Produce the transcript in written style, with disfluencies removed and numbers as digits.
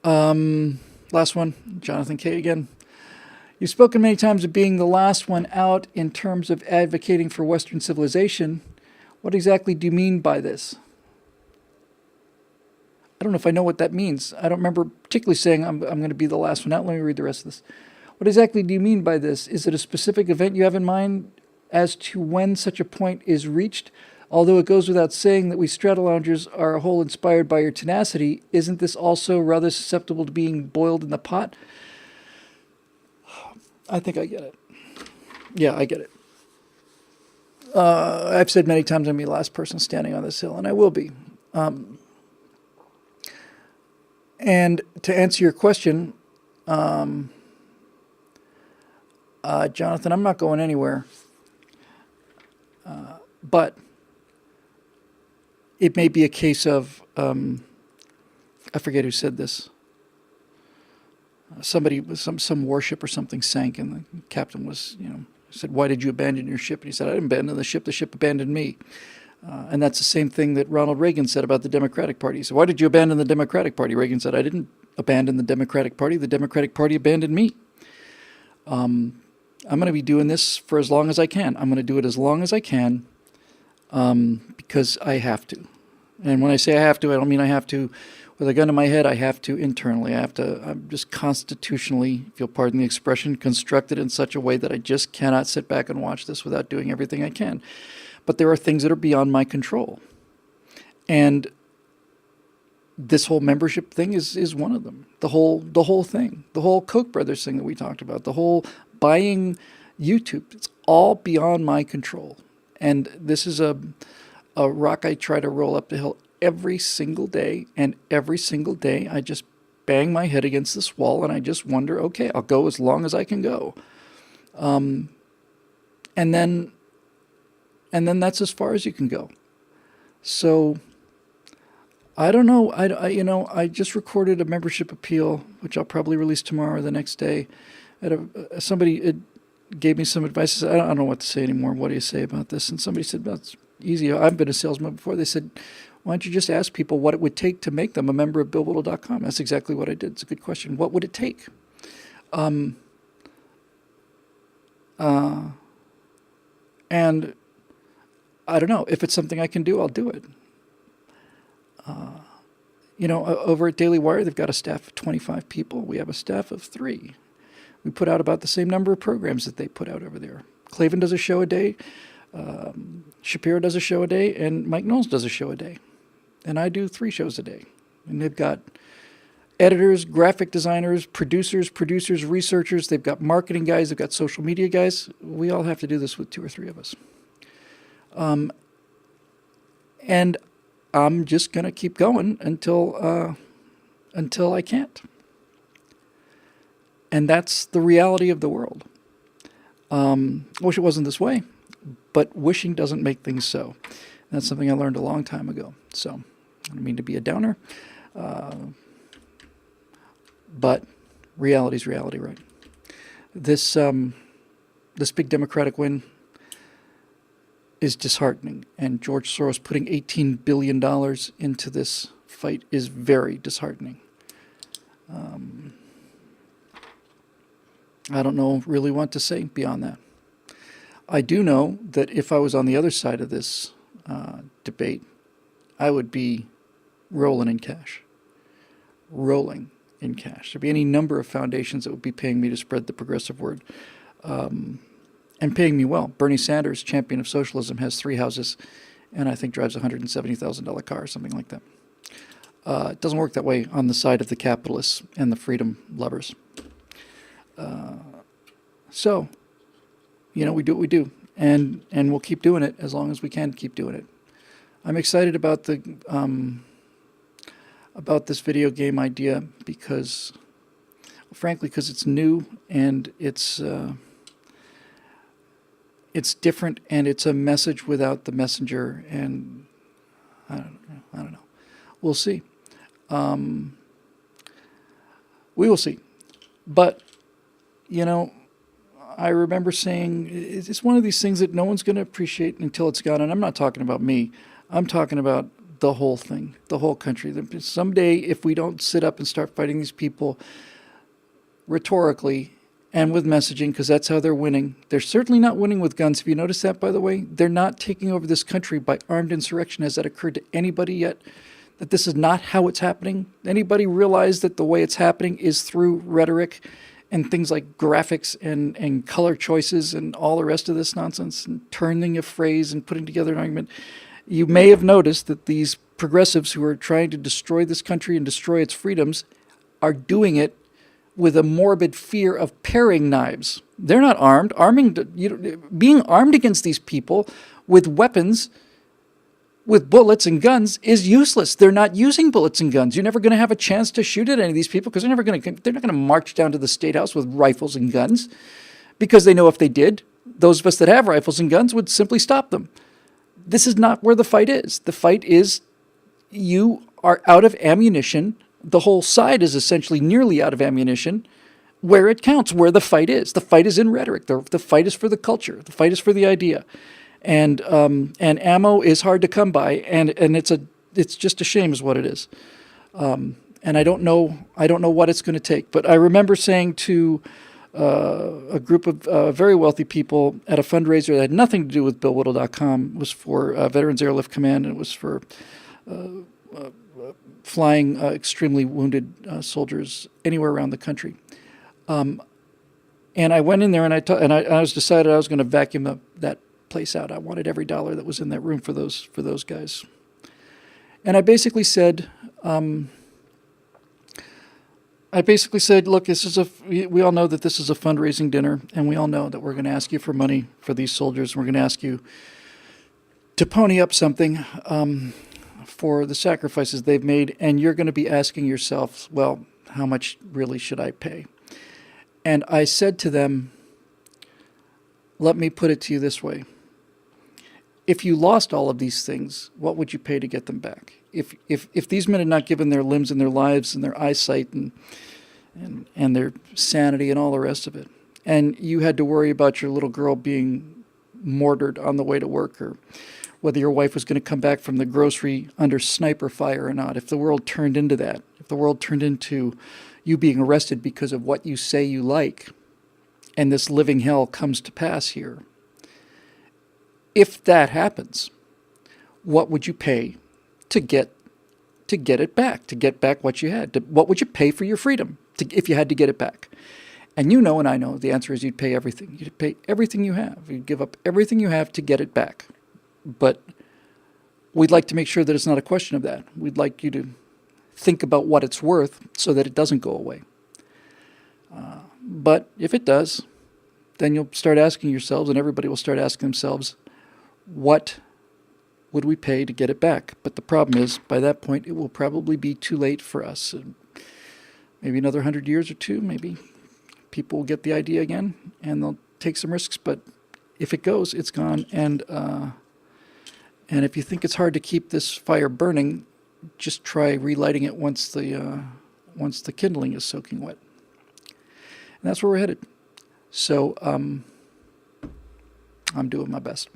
Last one, Jonathan K. again. You've spoken many times of being the last one out in terms of advocating for Western civilization. What exactly do you mean by this? I don't know if I know what that means. I don't remember particularly saying I'm going to be the last one out. Let me read the rest of this. What exactly do you mean by this? Is it a specific event you have in mind as to when such a point is reached? Although it goes without saying that we Strata Loungers are a whole inspired by your tenacity, isn't this also rather susceptible to being boiled in the pot? I think I get it. Yeah, I get it. I've said many times I'm the last person standing on this hill, and I will be. And to answer your question, Jonathan, I'm not going anywhere. But it may be a case of, I forget who said this. Somebody, some warship or something sank, and the captain was, said, "Why did you abandon your ship?" And he said, "I didn't abandon the ship abandoned me." And that's the same thing that Ronald Reagan said about the Democratic Party. He said, "Why did you abandon the Democratic Party?" Reagan said, "I didn't abandon the Democratic Party. The Democratic Party abandoned me." I'm going to be doing this for as long as I can. I'm going to do it as long as I can because I have to. And when I say I have to, I don't mean I have to with a gun to my head. I have to internally. I'm just constitutionally, if you'll pardon the expression, constructed in such a way that I just cannot sit back and watch this without doing everything I can. But there are things that are beyond my control. And this whole membership thing is one of them. The whole thing. The whole Koch brothers thing that we talked about. The whole buying YouTube. It's all beyond my control. And this is a rock I try to roll up the hill every single day. And every single day I just bang my head against this wall and I just wonder, okay, I'll go as long as I can go. And then that's as far as you can go. So I don't know. I just recorded a membership appeal, which I'll probably release tomorrow or the next day. Somebody gave me some advice. I said, I don't know what to say anymore. What do you say about this? And somebody said, that's easy. I've been a salesman before. They said, why don't you just ask people what it would take to make them a member of BillWhittle.com? That's exactly what I did. It's a good question. What would it take? And I don't know. If it's something I can do, I'll do it. Over at Daily Wire, they've got a staff of 25 people. We have a staff of 3. We put out about the same number of programs that they put out over there. Clavin does a show a day. Shapiro does a show a day. And Mike Knowles does a show a day. And I do 3 shows a day. And they've got editors, graphic designers, producers, researchers. They've got marketing guys. They've got social media guys. We all have to do this with 2 or 3 of us. And I'm just going to keep going until I can't. And that's the reality of the world. I wish it wasn't this way, but wishing doesn't make things so. That's something I learned a long time ago. So I don't mean to be a downer, but reality's reality, right? This big Democratic win is disheartening, and George Soros putting $18 billion into this fight is very disheartening. I don't know really what to say beyond that. I do know that if I was on the other side of this debate, I would be rolling in cash. Rolling in cash. There'd be any number of foundations that would be paying me to spread the progressive word. And paying me well. Bernie Sanders, champion of socialism, has 3 houses and I think drives a $170,000 car or something like that. It doesn't work that way on the side of the capitalists and the freedom lovers. So, we do what we do, and we'll keep doing it as long as we can keep doing it. I'm excited about this video game idea because it's new and it's different and it's a message without the messenger, and I don't know. We'll see. We will see. But, I remember saying it's one of these things that no one's going to appreciate until it's gone. And I'm not talking about me. I'm talking about the whole thing, the whole country. Someday, if we don't sit up and start fighting these people rhetorically and with messaging, because that's how they're winning. They're certainly not winning with guns. Have you noticed that, by the way? They're not taking over this country by armed insurrection. Has that occurred to anybody yet? That this is not how it's happening? Anybody realize that the way it's happening is through rhetoric and things like graphics and color choices and all the rest of this nonsense, and turning a phrase and putting together an argument? You may have noticed that these progressives who are trying to destroy this country and destroy its freedoms are doing it with a morbid fear of paring knives. They're not armed. Being armed against these people with weapons, with bullets and guns, is useless. They're not using bullets and guns. You're never going to have a chance to shoot at any of these people because they're not going to march down to the State House with rifles and guns, because they know if they did, those of us that have rifles and guns would simply stop them. This is not where the fight is. The fight is you are out of ammunition. The whole side is essentially nearly out of ammunition where it counts, where the fight is. The fight is in rhetoric. The fight is for the culture. The fight is for the idea. And ammo is hard to come by, and it's just a shame is what it is. And I don't know what it's going to take. But I remember saying to a group of very wealthy people at a fundraiser that had nothing to do with BillWhittle.com. It was for Veterans Airlift Command, and it was for flying extremely wounded soldiers anywhere around the country. And I went in there and I was decided I was going to vacuum that place out. I wanted every dollar that was in that room for those guys. And I basically said, look, we all know that this is a fundraising dinner, and we all know that we're going to ask you for money for these soldiers. We're going to ask you to pony up something for the sacrifices they've made, and you're going to be asking yourself, well, how much really should I pay? And I said to them, let me put it to you this way. If you lost all of these things, what would you pay to get them back? If these men had not given their limbs and their lives and their eyesight and their sanity and all the rest of it, and you had to worry about your little girl being mortared on the way to work, or whether your wife was going to come back from the grocery under sniper fire or not, if the world turned into that, if the world turned into you being arrested because of what you say you like, and this living hell comes to pass here, if that happens, what would you pay to get it back, to get back what you had? What would you pay for your freedom if you had to get it back? And you know, and I know, the answer is you'd pay everything. You'd pay everything you have. You'd give up everything you have to get it back. But we'd like to make sure that it's not a question of that. We'd like you to think about what it's worth so that it doesn't go away. But if it does, then you'll start asking yourselves, and everybody will start asking themselves, what would we pay to get it back? But the problem is, by that point, it will probably be too late for us. Maybe another 100 years or two, maybe people will get the idea again, and they'll take some risks. But if it goes, it's gone. And if you think it's hard to keep this fire burning, just try relighting it once the kindling is soaking wet. And that's where we're headed. So I'm doing my best.